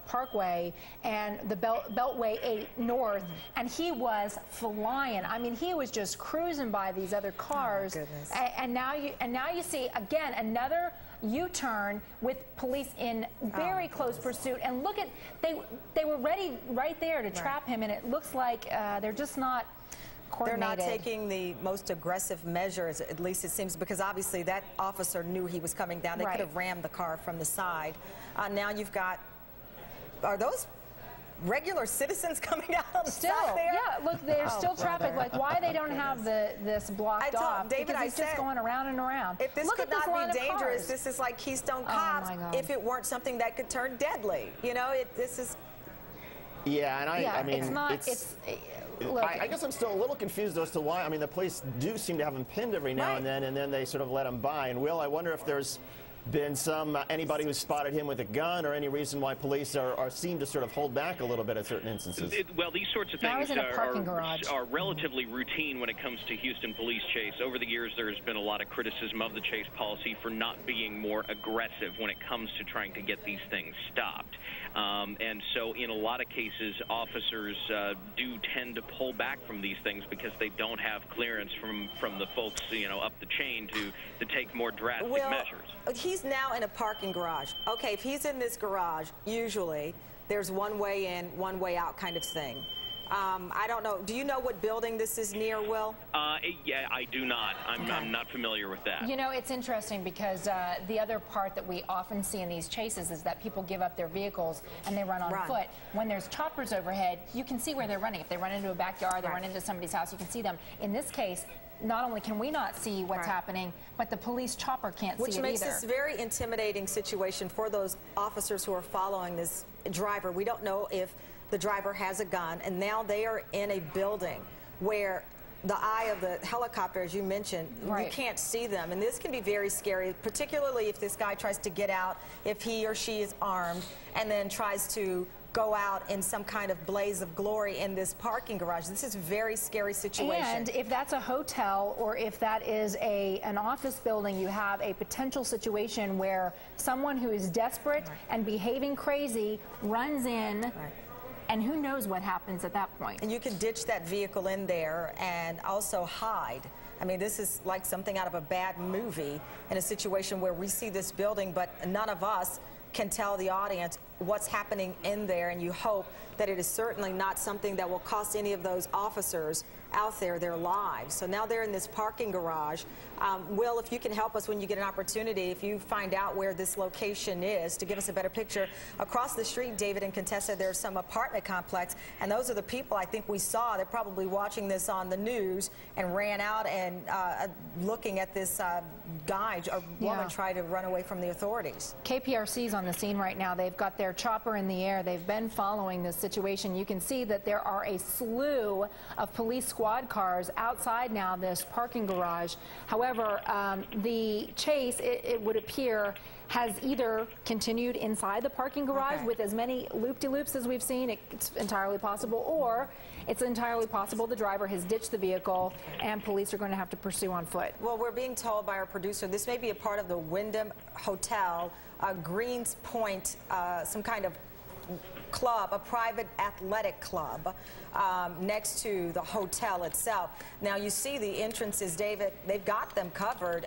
Parkway and the Beltway 8 North, and he was flying. I mean, he was just cruising by these other cars. Oh, goodness. And now you see again another U-turn with police in very close pursuit. And look at they were ready right there to trap him, and it looks like they're just not coordinated. They're not taking the most aggressive measures, at least it seems, because obviously that officer knew he was coming down. They could have rammed the car from the side. Now you've got, are those regular citizens coming out on the side there? Yeah, look, there's still traffic. Like, why they don't have this blocked off? David, because it's just going around and around. If this could not be dangerous, this is like Keystone Cops if it weren't something that could turn deadly. You know, this is... Yeah, and I mean, it's not, look, I guess I'm still a little confused as to why. I mean, the police do seem to have him pinned every now and then they sort of let him by. And Will, I wonder if there's been anybody who's spotted him with a gun, or any reason why police seem to sort of hold back a little bit at certain instances. Well, these sorts of things are relatively routine when it comes to Houston police chase. Over the years, there's been a lot of criticism of the chase policy for not being more aggressive when it comes to trying to get these things stopped. And so in a lot of cases, officers do tend to pull back from these things because they don't have clearance from the folks, you know, up the chain to take more drastic measures. He's now in a parking garage. Okay, if he's in this garage, usually there's one way in, one way out kind of thing. I don't know. Do you know what building this is near, Will? Yeah, I do not. I'm not familiar with that. You know, it's interesting because the other part that we often see in these chases is that people give up their vehicles and they run on foot. When there's choppers overhead, you can see where they're running. If they run into a backyard, they run into somebody's house, you can see them. In this case, not only can we not see what's happening, but the police chopper can't see it either. Which makes this a very intimidating situation for those officers who are following this driver. We don't know if the driver has a gun, and now they are in a building where the eye of the helicopter, as you mentioned, you can't see them, and this can be very scary, particularly if this guy tries to get out, if he or she is armed, and then tries to go out in some kind of blaze of glory in this parking garage. This is a very scary situation. And if that's a hotel or if that is an office building, you have a potential situation where someone who is desperate and behaving crazy runs in, and who knows what happens at that point. And you can ditch that vehicle in there and also hide. I mean, this is like something out of a bad movie in a situation where we see this building, but none of us can tell the audience what's happening in there, and you hope that it is certainly not something that will cost any of those officers out there their lives. So now they're in this parking garage. Will, if you can help us when you get an opportunity, if you find out where this location is, to give us a better picture. Across the street, David and Contessa, there's some apartment complex, and those are the people I think we saw. They're probably watching this on the news and ran out and looking at this guy, a woman, try to run away from the authorities. KPRC's on the scene right now. They've got their chopper in the air. They've been following this situation. You can see that there are a slew of police squad cars outside now this parking garage. However, the chase, it would appear, has either continued inside the parking garage with as many loop-de-loops as we've seen. It's entirely possible, or it's entirely possible the driver has ditched the vehicle and police are going to have to pursue on foot. Well, we're being told by our producer this may be a part of the Wyndham Hotel, Greens Point, some kind of club, a private athletic club next to the hotel itself. Now you see the entrances, David, they've got them covered,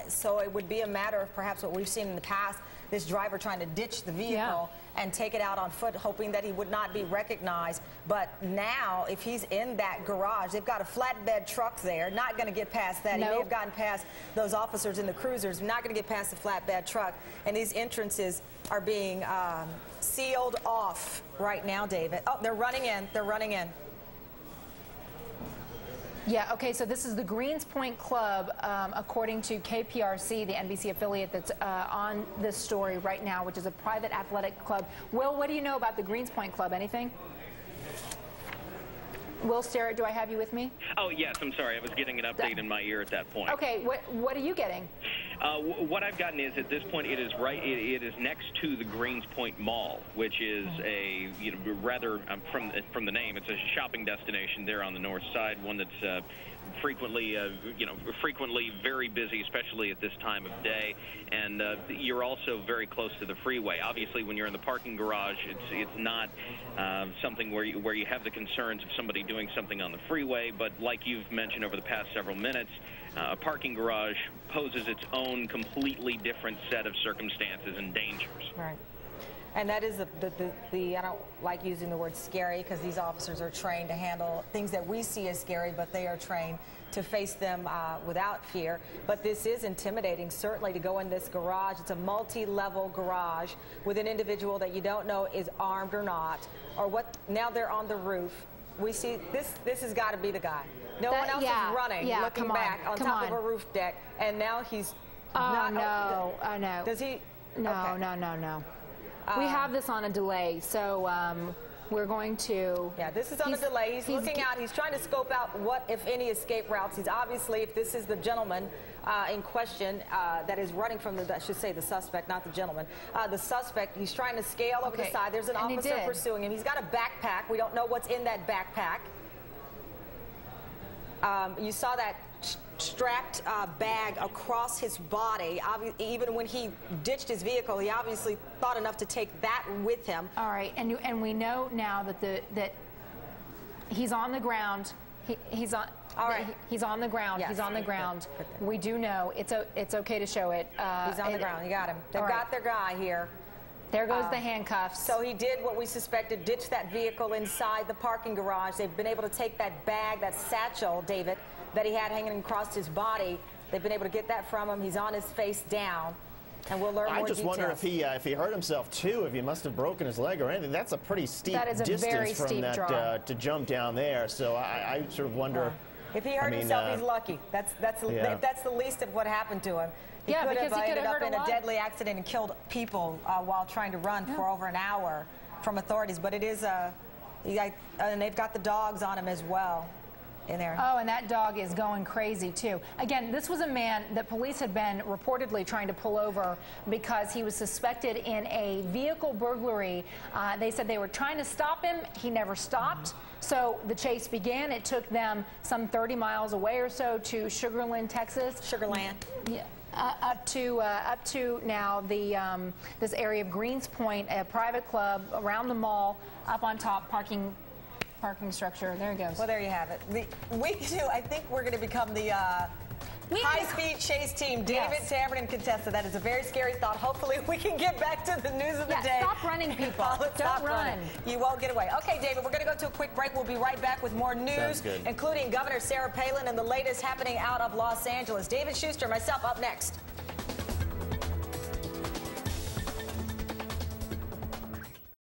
so it would be a matter of perhaps what we've seen in the past, this driver trying to ditch the vehicle and take it out on foot, hoping that he would not be recognized. But now, if he's in that garage, they've got a flatbed truck there, not going to get past that. He may have gotten past those officers in the cruisers, not going to get past the flatbed truck. And these entrances are being sealed off right now, David. Oh, they're running in. They're running in. Yeah, okay, so this is the Greens Point Club, according to KPRC, the NBC affiliate that's on this story right now, which is a private athletic club. Will, what do you know about the Greens Point Club? Anything? Will Sterrett, do I have you with me? Oh, yes, I'm sorry. I was getting an update in my ear at that point. Okay, what are you getting? What I've gotten is at this point it is right. It is next to the Greens Point Mall, which is a rather from the name, it's a shopping destination there on the north side, one that's frequently frequently very busy, especially at this time of day. And you're also very close to the freeway. Obviously, when you're in the parking garage, it's not something where you have the concerns of somebody doing something on the freeway. But like you've mentioned over the past several minutes, a parking garage poses its own completely different set of circumstances and dangers. Right. And that is the I don't like using the word scary, because these officers are trained to handle things that we see as scary, but they are trained to face them without fear. But this is intimidating, certainly, to go in this garage. It's a multi-level garage with an individual that you don't know is armed or not, or what. Now they're on the roof. We see this has got to be the guy. No one else is running, looking back on top of a roof deck, and now he's not. No. Does he? No, okay. no. We have this on a delay, so we're going to... Yeah, this is on a delay. He's looking out. He's trying to scope out what, if any, escape routes. He's obviously, if this is the gentleman in question that is running from the, I should say the suspect, not the gentleman, the suspect, he's trying to scale over the side. There's an officer pursuing him. He's got a backpack. We don't know what's in that backpack. You saw that strapped bag across his body. Even when he ditched his vehicle, he obviously thought enough to take that with him. All right, and we know now that he's on the ground. He's on. All right. He's on the ground. Yes. He's on the ground. We do know it's okay to show it. He's on the ground. You got him. They've got their guy here. There goes the handcuffs. So he did what we suspected, ditched that vehicle inside the parking garage. They've been able to take that bag, that satchel, David, that he had hanging across his body. They've been able to get that from him. He's on his face down, and we'll learn more details. I just wonder if he hurt himself too, if he must have broken his leg or anything. That's a pretty steep distance from that to jump down there. So I sort of wonder. If he hurt himself, he's lucky. That's the least of what happened to him. He could have ended up in a deadly accident and killed people while trying to run for over an hour from authorities. But it is and they've got the dogs on him as well in there. Oh, and that dog is going crazy too. Again, this was a man that police had been reportedly trying to pull over because he was suspected in a vehicle burglary. They said they were trying to stop him. He never stopped. So the chase began. It took them some 30 miles away or so to Sugarland, Texas. Sugarland. Yeah. Up to now this area of Greens Point, a private club around the mall, up on top, parking structure. There it goes. Well, there you have it. I think we're going to become the high-speed chase team. David Tamron and Contessa. That is a very scary thought. Hopefully, we can get back to the news of the day. Stop running, people. Don't run. You won't get away. Okay, David, we're going to go to a quick break. We'll be right back with more news, including Governor Sarah Palin and the latest happening out of Los Angeles. David Schuster, myself, up next.